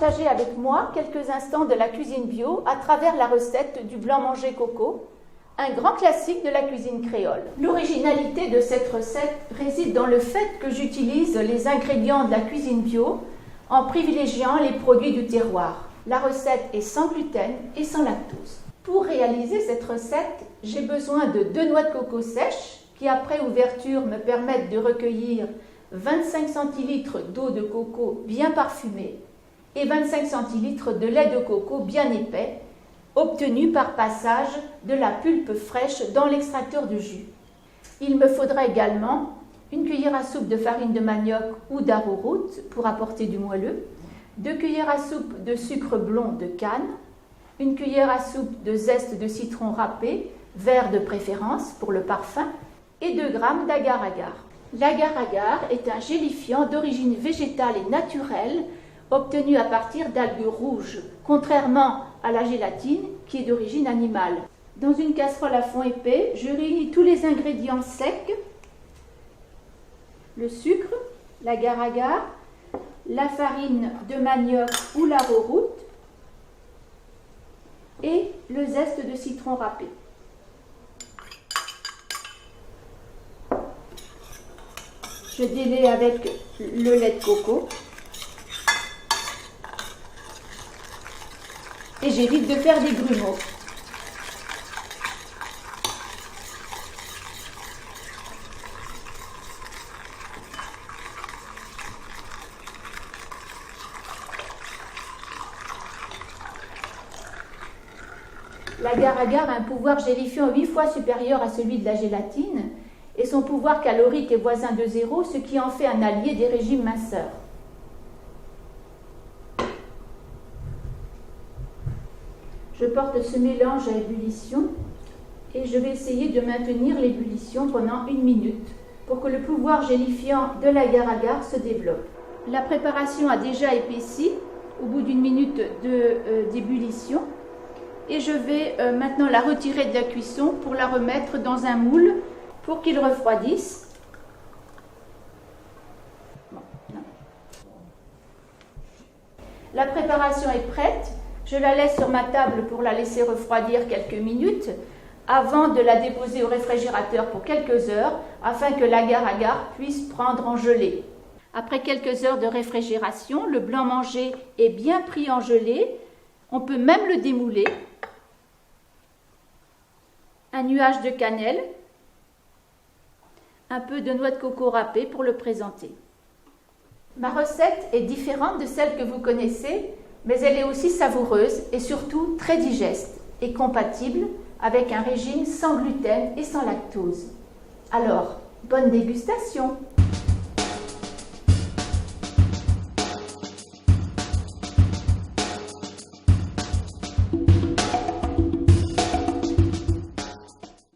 partager avec moi quelques instants de la cuisine bio à travers la recette du blanc manger coco, un grand classique de la cuisine créole. L'originalité de cette recette réside dans le fait que j'utilise les ingrédients de la cuisine bio en privilégiant les produits du terroir. La recette est sans gluten et sans lactose. Pour réaliser cette recette, j'ai besoin de 2 noix de coco sèches qui, après ouverture, me permettent de recueillir 25 centilitres d'eau de coco bien parfumée et 25 centilitres de lait de coco bien épais, obtenu par passage de la pulpe fraîche dans l'extracteur de jus. Il me faudra également une cuillère à soupe de farine de manioc ou d'arrowroot pour apporter du moelleux, 2 cuillères à soupe de sucre blond de canne, une cuillère à soupe de zeste de citron râpé, vert de préférence pour le parfum, et 2 g d'agar-agar. L'agar-agar est un gélifiant d'origine végétale et naturelle obtenu à partir d'algues rouges, contrairement à la gélatine qui est d'origine animale. Dans une casserole à fond épais, je réunis tous les ingrédients secs, le sucre, l'agar-agar, la farine de manioc ou l'arrowroot et le zeste de citron râpé. Je délaie avec le lait de coco et j'évite de faire des grumeaux. L'agar-agar a un pouvoir gélifiant 8 fois supérieur à celui de la gélatine et son pouvoir calorique est voisin de 0, ce qui en fait un allié des régimes minceurs. Je porte ce mélange à ébullition et je vais essayer de maintenir l'ébullition pendant 1 minute pour que le pouvoir gélifiant de l'agar-agar se développe. La préparation a déjà épaissi au bout d'1 minute d'ébullition et je vais maintenant la retirer de la cuisson pour la remettre dans un moule pour qu'il refroidisse. La préparation est prête. Je la laisse sur ma table pour la laisser refroidir quelques minutes avant de la déposer au réfrigérateur pour quelques heures afin que l'agar-agar puisse prendre en gelée. Après quelques heures de réfrigération, le blanc manger est bien pris en gelée. On peut même le démouler. Un nuage de cannelle, un peu de noix de coco râpée pour le présenter. Ma recette est différente de celle que vous connaissez, mais elle est aussi savoureuse et surtout très digeste et compatible avec un régime sans gluten et sans lactose. Alors, bonne dégustation!